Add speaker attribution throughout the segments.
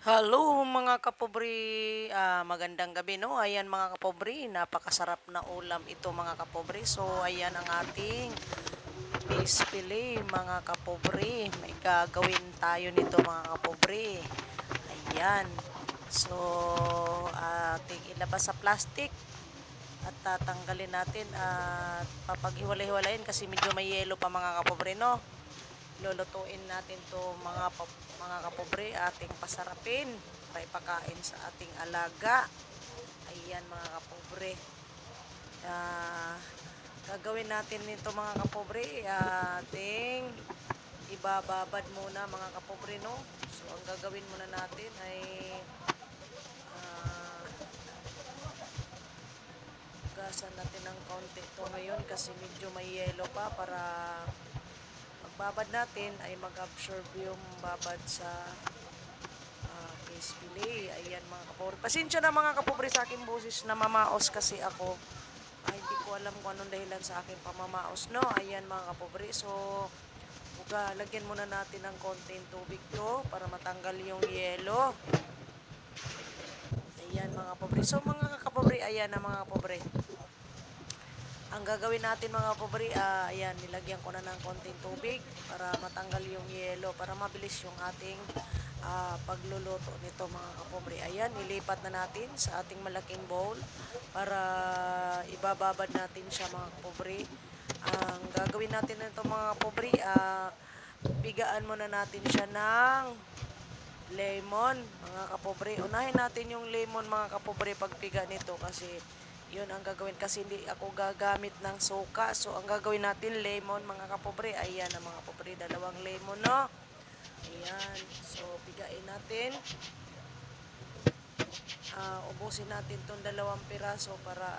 Speaker 1: Hello mga kapobre, magandang gabi no. Ayan mga kapobre, napakasarap na ulam ito mga kapobre. So ayan ang ating fish fillet mga kapobre. May gagawin tayo nito mga kapobre. Ayan. So ating ilabas sa plastic at tatanggalin natin at papaghiwalay-hiwalayin kasi medyo may yelo pa mga kapobre no. Lulutuin natin to mga kapobre, ating pasarapin para ipakain sa ating alaga. Ayan mga kapobre, ah, gagawin natin nito mga kapobre, ating ibababad muna mga kapobre no. So ang gagawin muna natin ay ah, gasan natin ng kaunti to ngayon kasi medyo may yelo pa para pagbabad natin ay mag-absorb yung babad sa case fillet. Ayan mga kapobre. Pasensya na mga kapobre sa aking boses na mamaos kasi ako. Hindi ko alam kung anong dahilan sa aking pamamaos, no? Ayan mga kapobre. So, lagyan muna natin ng konting tubig to para matanggal yung yelo. Ayan mga kapobre. So, mga kapobre, ayan na mga kapobre. Ang gagawin natin mga kapobre, ayan, nilagyan ko na ng konting tubig para matanggal yung yelo, para mabilis yung ating pagluluto nito mga kapobre. Ayan, ilipat na natin sa ating malaking bowl para ibababad natin siya mga kapobre. Ang gagawin natin nito mga kapobre, pigaan muna natin siya ng lemon mga kapobre. Unahin natin yung lemon mga kapobre pagpiga nito kasi yun ang gagawin kasi hindi ako gagamit ng suka. So ang gagawin natin lemon mga kapobre. Ayan ang mga kapobre, dalawang lemon no. Ayan. So pigain natin. Ubusin natin tong dalawang piraso para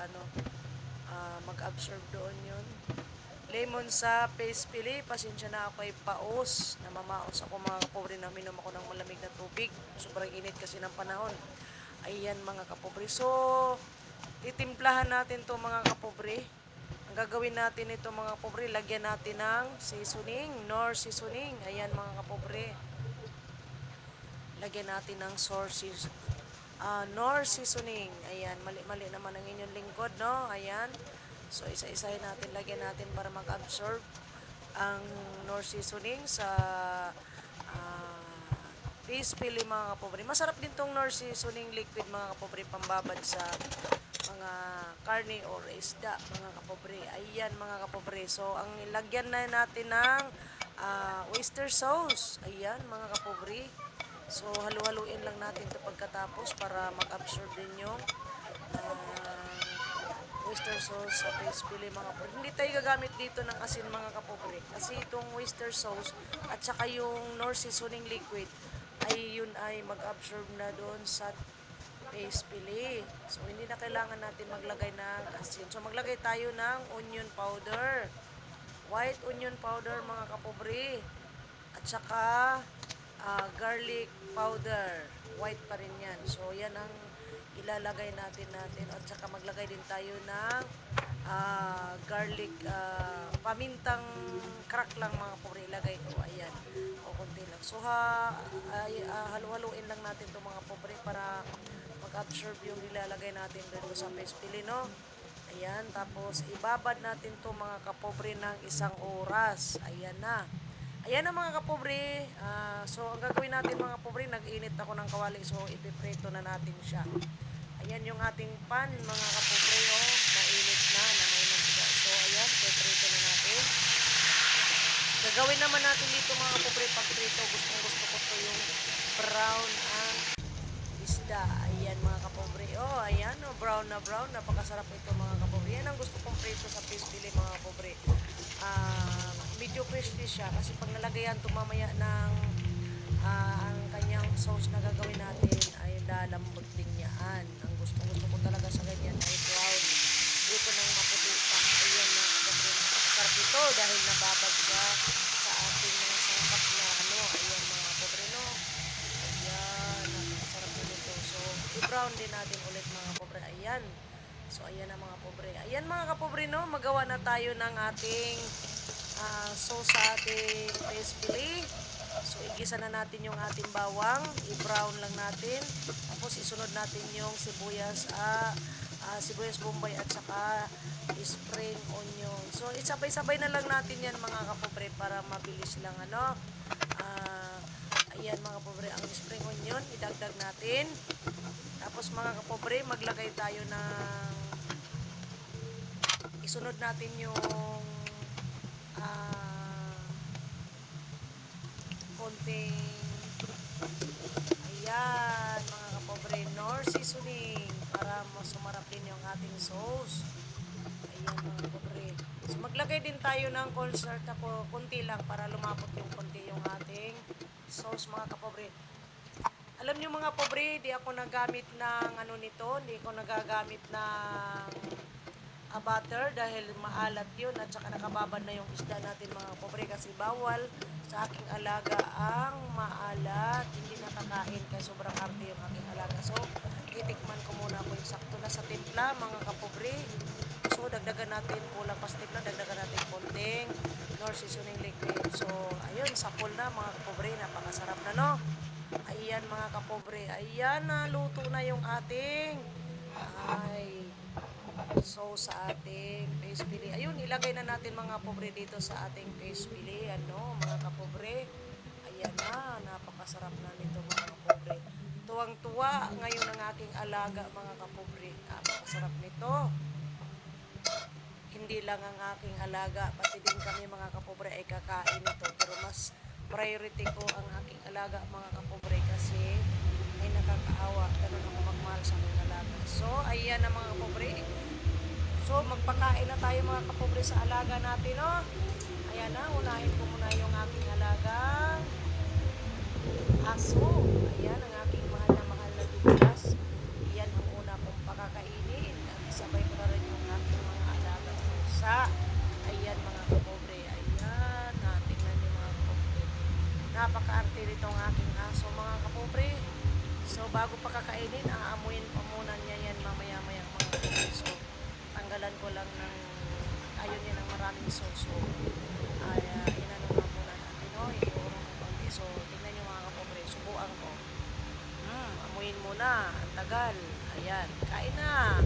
Speaker 1: mag-absorb doon yun. Lemon sa face pili, pasensya na ako ay paos. Namamaos ako mga kapobre, na minom ako ng malamig na tubig. Sobrang init kasi ng panahon. Ayan mga kapobre. So, titimplahan natin to mga kapobre. Ang gagawin natin ito mga kapobre, lagyan natin ng seasoning, nor seasoning. Ayan mga kapobre. Lagyan natin ng nor seasoning. Ayan, mali-mali naman ang inyong lingkod, no? Ayan. So, isa-isahin natin, lagyan natin para mag-absorb ang nor seasoning sa fish fillet mga kapobre. Masarap din tong nor seasoning liquid mga kapobre, pambabad sa mga karne or isda mga kapobre. Ayan mga kapobre. So, ang ilagyan na natin ng oyster sauce. Ayan mga kapobre. So, halu-haluin lang natin ito pagkatapos para mag-absorb din yung oyster sauce sa fish fillet mga kapobre. Hindi tayo gagamit dito ng asin mga kapobre. Kasi itong oyster sauce at saka yung nor seasoning liquid ay yun ay mag-absorb na doon sa fish fillet. So, hindi na kailangan natin maglagay ng asin. So, maglagay tayo ng onion powder. White onion powder mga kapobre. At saka garlic powder. White pa rin yan. So, yan ang ilalagay natin. At saka maglagay din tayo ng garlic, pamintang crack lang mga kapobre. Ilagay ito. Ayan. O, konti lang. So, halu-haluin lang natin ito mga kapobre para mag-absorb yung ilalagay natin dito sa fish fillet, no? Ayan, tapos ibabad natin to mga kapobre ng 1 oras. Ayan na. Ayan na mga kapobre. So, ang gagawin natin mga kapobre, nag-init ako ng kawali. So, ipiprito na natin siya. Ayan yung ating pan mga kapobre. Oh, mainit na may mantika. So, ayan, ipiprito na natin. Gagawin naman natin dito mga kapobre, pagprito. Gustong gusto ko to yung brown ang isda. Ayan mga kapobre. Oh, ayan. Oh, brown na brown. Napakasarap ito mga kapobre. Yan ang gusto kong prito sa fish fillet mga kapobre. Medyo crispy siya kasi pag nalagayan ito mamaya ng ang kanyang sauce na gagawin natin ay lalambot din yan. Ang gusto ko talaga sa ganyan ay brown. Dito nang maputi pa. Ayan mga kapobre. Napakasarap ito dahil nababad ka sa ating mga sangkap na Ayan mga kapobre no. Ayan. Napakasarap nito. So, i-brown din natin ulit mga kapobre. Ayan. So, ayan na mga kapobre. Ayan mga kapobre no. Magawa na tayo ng ating sauce sa ating fish fillet. So, igisa na natin yung ating bawang. I-brown lang natin. Tapos, isunod natin yung sibuyas bombay at saka spring onion. So, isabay-sabay na lang natin yan mga kapobre para mabilis lang Ah, ayan mga kapobre, ang spring onion, idagdag natin. Tapos mga kapobre, maglagay tayo isunod natin yung ah, konting, ayan mga kapobre, nor seasoning para mas sumarap din yung ating sauce. Ayan mga kapobre. So maglagay din tayo ng cornstarch ako konti lang para lumapot yung konti yung ating sauce mga kapobre. Alam niyo mga pobre, di ako nagamit ng hindi ko nagagamit ng butter dahil maalat yun at saka nakababad na yung isda natin mga pobre kasi bawal sa aking alaga ang maalat. Hindi nakakain kaya sobrang arte yung aking alaga. So, titikman ko muna kung sakto na sa timpla mga kapobre. So, dagdagan natin, kulang pa sa timpla, dagdagan natin konting nor seasoning liquid. So, ayun, sapol na mga kapobre, napakasarap na no. Ayan mga kapobre, ayan na, luto na yung ating sa ating paste pili. Ayun, ilagay na natin mga pobre dito sa ating paste pili. Mga kapobre. Ayan na, napakasarap na nito mga kapobre. Tuwang-tuwa ngayon ang aking alaga mga kapobre. Napakasarap nito. Hindi lang ang aking alaga, pati din kami mga kapobre ay kakain ito. Pero mas priority ko ang aking alaga mga kapobre kasi ay nakakaawa. Ganun ako magmahal sa aking alaga. So, ayan na mga kapobre. So, magpakain na tayo mga kapobre sa alaga natin, no? Ayan na, unahin ko muna yung aking alagang aso. Ayan, ang aking mahal na Douglas. Ayan ang una kong pakakainin. At isabay ko na rin yung aking mga alagang pusa. Ayan mga kapobre. Ayan, tingnan niyo mga kapobre. Napaka-arte nito ang aking aso mga kapobre. So, bago pakakainin, aamuin pa muna niya yan mamaya-maya mga kapobre. So, tanggalan ko lang ayaw niya ng maraming sauce. So, inano na muna natin, no? Iurong ng konti. So, tingnan niyo mga kapobre, subuan ko. Amuin muna, ang tagal. Ayan, kain na.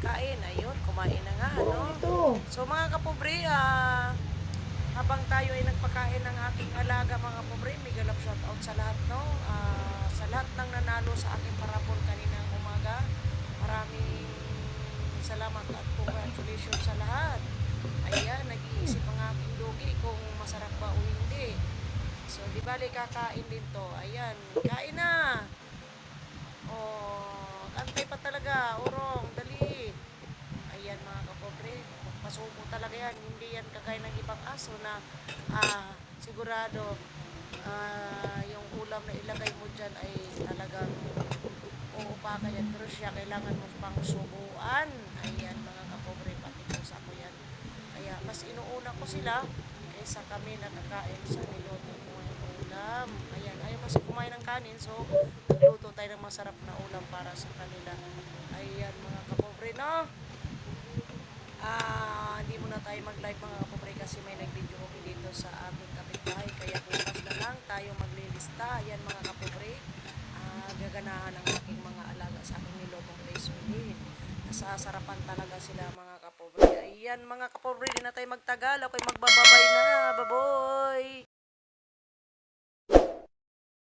Speaker 1: Kain, ayun, kumain na nga, no? So, mga kapobre, habang tayo ay nagpakain ng aking alaga, mga kapobre, mega love shoutout sa lahat, no? Sa lahat ng nanalo sa aking parabol kaninang umaga. Maraming salamat at congratulations sa lahat. Ayan, nag-iisip ang aking lugi kung masarap ba o hindi. So, di bali kakain din to. Ayan, kain na. Antay pa talaga. Urong, dali. Ayan mga kapobre. Pasubo talaga yan. Hindi yan kagaya ng ibang aso na sigurado yung ulam na ilagay mo dyan ay talagang uupakan yan. Pero siya kailangan mo pang subuan. Ayan mga kapobre, pati pusa ko yan. Kaya mas inuuna ko sila kaysa kami nakakain sa niluto ko ng ulam. Ayan, ayaw kasi kumain ng kanin. So, nagluto tayo ng masarap na ulam para sa kanila. Ayan mga kapobre, no? Hindi muna tayo mag-live mga kapobre kasi may nag-video okay dito sa ating kapitbahay. Kaya bukas na lang tayo maglilista. Ayan mga kapobre. Gaganahan ang aking mga alaga sa aking nilotong rice pili. Nasasarapan talaga sila mga kapobre. Ayan mga kapobre, di na tayo magtagal. Ako'y magbababay na. Baboy!